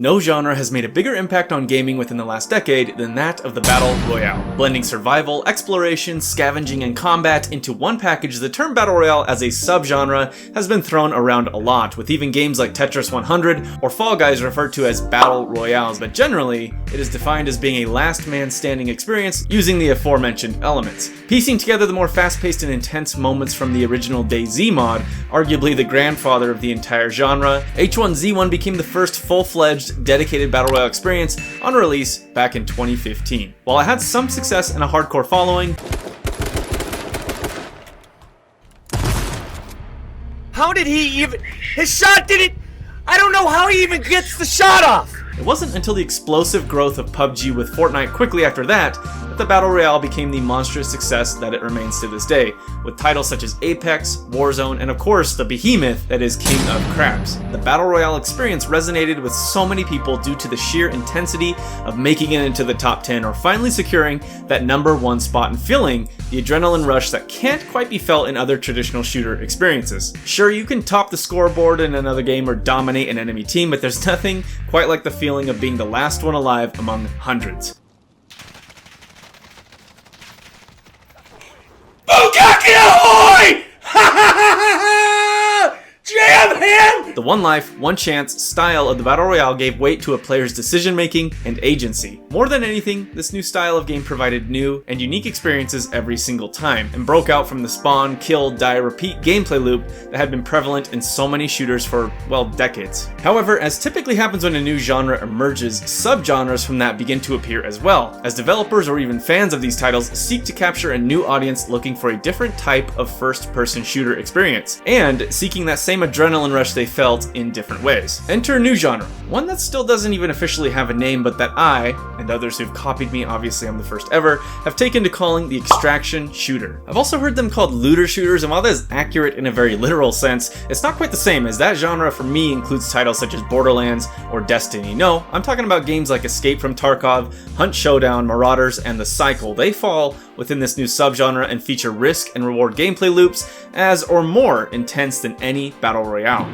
no genre has made a bigger impact on gaming within the last decade than that of the Battle Royale. Blending survival, exploration, scavenging, and combat into one package, the term Battle Royale as a subgenre has been thrown around a lot, with even games like Tetris 100 or Fall Guys referred to as Battle Royales, but generally, it is defined as being a last man standing experience using the aforementioned elements. Piecing together the more fast-paced and intense moments from the original DayZ mod, arguably the grandfather of the entire genre, H1Z1 became the first full-fledged, dedicated Battle Royale experience on release back in 2015. While it had some success and a hardcore following, how did he even... His shot didn't... I don't know how he even gets the shot off! It wasn't until the explosive growth of PUBG with Fortnite quickly after that the Battle Royale became the monstrous success that it remains to this day, with titles such as Apex, Warzone, and of course the behemoth that is King of Craps. The Battle Royale experience resonated with so many people due to the sheer intensity of making it into the top 10 or finally securing that #1 spot and feeling the adrenaline rush that can't quite be felt in other traditional shooter experiences. Sure, you can top the scoreboard in another game or dominate an enemy team, but there's nothing quite like the feeling of being the last one alive among hundreds. Bukaki ahoy! Jam him! The one life, one chance style of the Battle Royale gave weight to a player's decision making and agency. More than anything, this new style of game provided new and unique experiences every single time, and broke out from the spawn, kill, die, repeat gameplay loop that had been prevalent in so many shooters for, well, decades. However, as typically happens when a new genre emerges, subgenres from that begin to appear as well, as developers or even fans of these titles seek to capture a new audience looking for a different type of first-person shooter experience, and seeking that same adrenaline rush they felt in different ways. Enter a new genre, one that still doesn't even officially have a name, but that I, and others who've copied me, obviously I'm the first ever, have taken to calling the extraction shooter. I've also heard them called looter shooters, and while that is accurate in a very literal sense, it's not quite the same, as that genre for me includes titles such as Borderlands or Destiny. No, I'm talking about games like Escape from Tarkov, Hunt Showdown, Marauders, and The Cycle. They fall within this new subgenre and feature risk and reward gameplay loops as or more intense than any Battle Royale.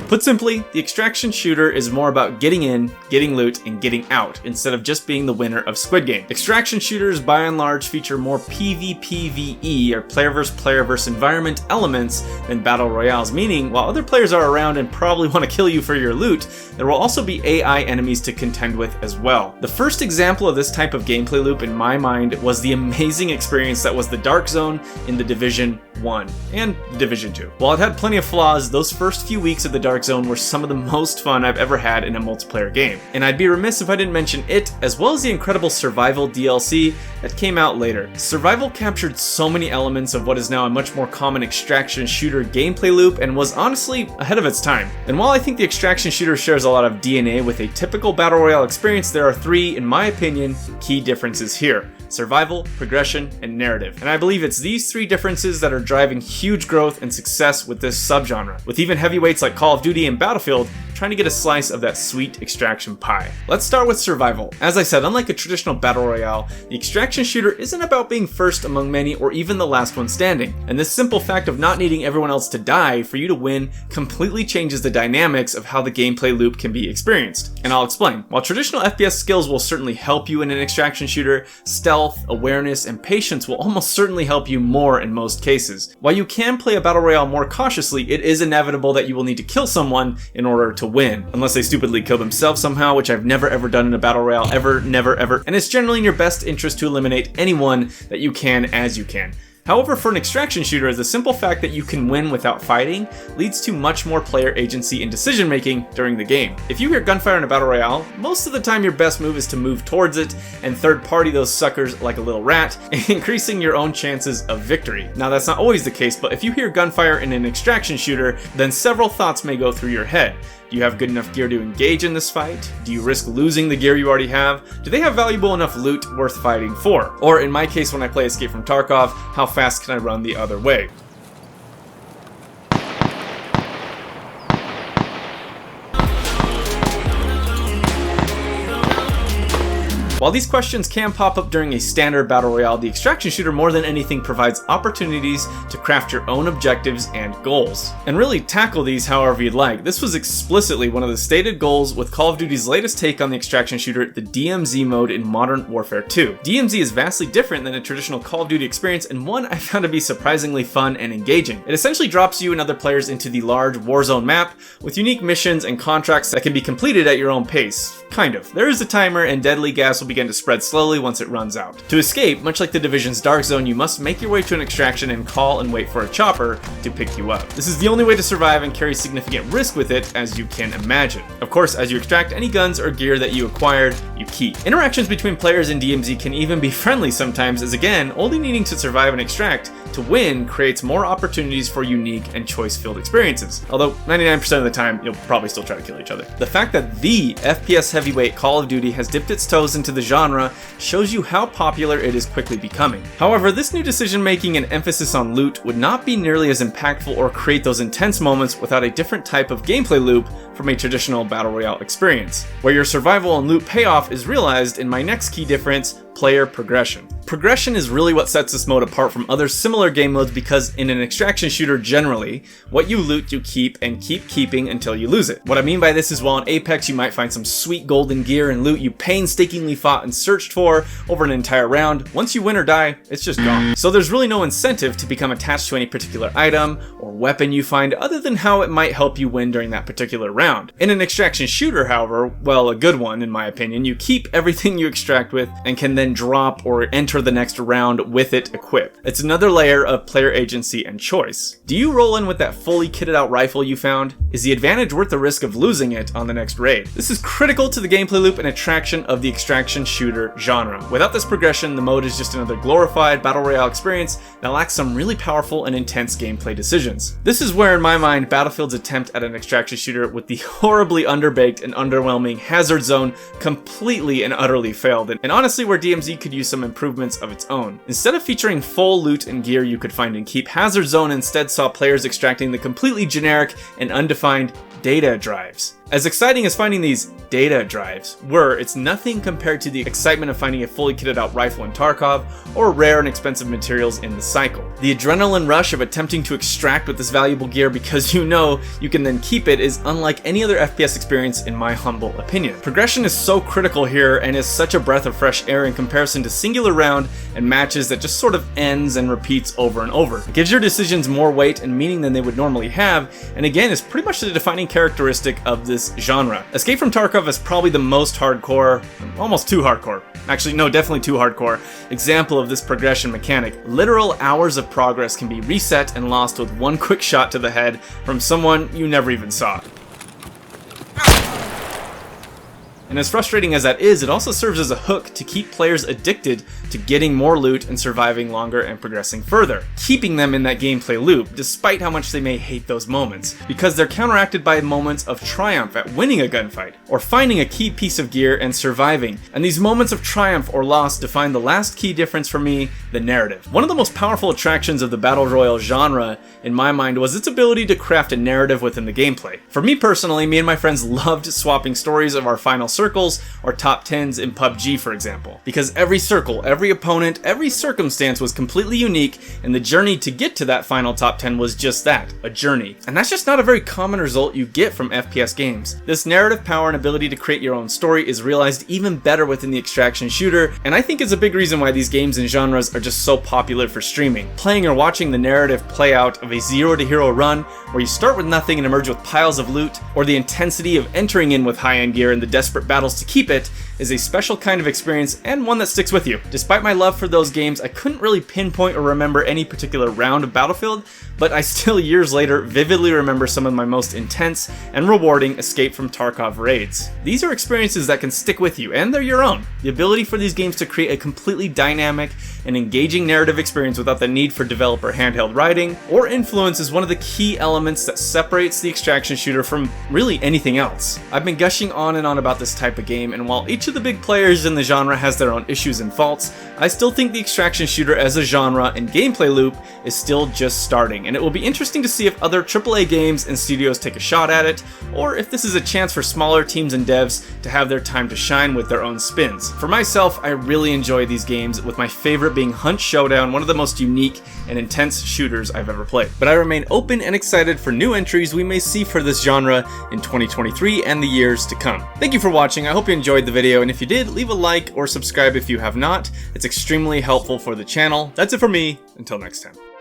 Put simply, the extraction shooter is more about getting in, getting loot, and getting out, instead of just being the winner of Squid Game. Extraction shooters, by and large, feature more PvPvE, or player versus player versus environment elements than Battle Royales, meaning, while other players are around and probably want to kill you for your loot, there will also be AI enemies to contend with as well. The first example of this type of gameplay loop, in my mind, was the amazing experience that was the Dark Zone in the Division 1 and the Division 2. While it had plenty of flaws, those first few weeks of the Dark Zone were some of the most fun I've ever had in a multiplayer game, and I'd be remiss if I didn't mention it, as well as the incredible Survival DLC that came out later. Survival captured so many elements of what is now a much more common extraction shooter gameplay loop and was honestly ahead of its time. And while I think the extraction shooter shares a lot of DNA with a typical Battle Royale experience, there are three, in my opinion, key differences here: survival, progression, and narrative. And I believe it's these three differences that are driving huge growth and success with this subgenre, with even heavyweights like Call of Duty and Battlefield trying to get a slice of that sweet extraction pie. Let's start with survival. As I said, unlike a traditional Battle Royale, the extraction shooter isn't about being first among many or even the last one standing. And this simple fact of not needing everyone else to die for you to win completely changes the dynamics of how the gameplay loop can be experienced. And I'll explain. While traditional FPS skills will certainly help you in an extraction shooter, stealth, awareness, and patience will almost certainly help you more in most cases. While you can play a Battle Royale more cautiously, it is inevitable that you will need to kill someone in order to win, unless they stupidly kill themselves somehow, which I've never ever done in a Battle Royale, never ever, and it's generally in your best interest to eliminate anyone that you can as you can. However, for an extraction shooter, the simple fact that you can win without fighting leads to much more player agency and decision making during the game. If you hear gunfire in a Battle Royale, most of the time your best move is to move towards it and third party those suckers like a little rat, increasing your own chances of victory. Now that's not always the case, but if you hear gunfire in an extraction shooter, then several thoughts may go through your head. Do you have good enough gear to engage in this fight? Do you risk losing the gear you already have? Do they have valuable enough loot worth fighting for? Or in my case when I play Escape from Tarkov, how fast can I run the other way? While these questions can pop up during a standard battle royale, the extraction shooter more than anything provides opportunities to craft your own objectives and goals, and really tackle these however you'd like. This was explicitly one of the stated goals with Call of Duty's latest take on the extraction shooter, the DMZ mode in Modern Warfare 2. DMZ is vastly different than a traditional Call of Duty experience, and one I found to be surprisingly fun and engaging. It essentially drops you and other players into the large Warzone map with unique missions and contracts that can be completed at your own pace. Kind of. There is a timer, and deadly gas will begin to spread slowly once it runs out. To escape, much like the Division's Dark Zone, you must make your way to an extraction and call and wait for a chopper to pick you up. This is the only way to survive and carry significant risk with it, as you can imagine. Of course, as you extract any guns or gear that you acquired, you keep. Interactions between players in DMZ can even be friendly sometimes, as again, only needing to survive and extract to win creates more opportunities for unique and choice-filled experiences. Although 99% of the time, you'll probably still try to kill each other. The fact that the FPS heavyweight Call of Duty has dipped its toes into the genre shows you how popular it is quickly becoming. However, this new decision-making and emphasis on loot would not be nearly as impactful or create those intense moments without a different type of gameplay loop from a traditional Battle Royale experience, where your survival and loot payoff is realized in my next key difference: player progression. Progression is really what sets this mode apart from other similar game modes, because in an extraction shooter generally, what you loot you keep and keep keeping until you lose it. What I mean by this is, while in Apex you might find some sweet golden gear and loot you painstakingly fought and searched for over an entire round, once you win or die, it's just gone. So there's really no incentive to become attached to any particular item or weapon you find other than how it might help you win during that particular round. In an extraction shooter, however, well, a good one in my opinion, you keep everything you extract with and can then drop or enter the next round with it equipped. It's another layer of player agency and choice. Do you roll in with that fully kitted out rifle you found? Is the advantage worth the risk of losing it on the next raid? This is critical to the gameplay loop and attraction of the extraction shooter genre. Without this progression, the mode is just another glorified battle royale experience that lacks some really powerful and intense gameplay decisions. This is where, in my mind, Battlefield's attempt at an extraction shooter with the horribly underbaked and underwhelming Hazard Zone completely and utterly failed, and honestly where DMZ could use some improvements of its own. Instead of featuring full loot and gear you could find and keep, Hazard Zone instead saw players extracting the completely generic and undefined data drives. As exciting as finding these data drives were, it's nothing compared to the excitement of finding a fully kitted out rifle in Tarkov or rare and expensive materials in the Cycle. The adrenaline rush of attempting to extract with this valuable gear because you know you can then keep it is unlike any other FPS experience in my humble opinion. Progression is so critical here and is such a breath of fresh air in comparison to singular round and matches that just sort of ends and repeats over and over. It gives your decisions more weight and meaning than they would normally have, and again is pretty much the defining characteristic of this genre. Escape from Tarkov is probably the most hardcore, almost too hardcore, actually no, definitely too hardcore, example of this progression mechanic. Literal hours of progress can be reset and lost with one quick shot to the head from someone you never even saw. And as frustrating as that is, it also serves as a hook to keep players addicted to getting more loot and surviving longer and progressing further, keeping them in that gameplay loop, despite how much they may hate those moments, because they're counteracted by moments of triumph at winning a gunfight, or finding a key piece of gear and surviving. And these moments of triumph or loss define the last key difference for me: the narrative. One of the most powerful attractions of the Battle Royale genre, in my mind, was its ability to craft a narrative within the gameplay. For me personally, me and my friends loved swapping stories of our final circles or top 10s in PUBG, for example, because every circle, every opponent, every circumstance was completely unique, and the journey to get to that final top 10 was just that, a journey. And that's just not a very common result you get from FPS games. This narrative power and ability to create your own story is realized even better within the extraction shooter, and I think is a big reason why these games and genres are just so popular for streaming. Playing or watching the narrative play out of a zero to hero run, where you start with nothing and emerge with piles of loot, or the intensity of entering in with high-end gear and the desperate battles to keep it, is a special kind of experience and one that sticks with you. Despite my love for those games, I couldn't really pinpoint or remember any particular round of Battlefield, but I still years later vividly remember some of my most intense and rewarding Escape from Tarkov raids. These are experiences that can stick with you, and they're your own. The ability for these games to create a completely dynamic and engaging narrative experience without the need for developer handheld writing or influence is one of the key elements that separates the extraction shooter from really anything else. I've been gushing on and on about this type of game, and while each each of the big players in the genre has their own issues and faults, I still think the extraction shooter as a genre and gameplay loop is still just starting, and it will be interesting to see if other AAA games and studios take a shot at it, or if this is a chance for smaller teams and devs to have their time to shine with their own spins. For myself, I really enjoy these games, with my favorite being Hunt Showdown, one of the most unique and intense shooters I've ever played. But I remain open and excited for new entries we may see for this genre in 2023 and the years to come. Thank you for watching. I hope you enjoyed the video, and if you did, leave a like or subscribe if you have not. It's extremely helpful for the channel. That's it for me. Until next time.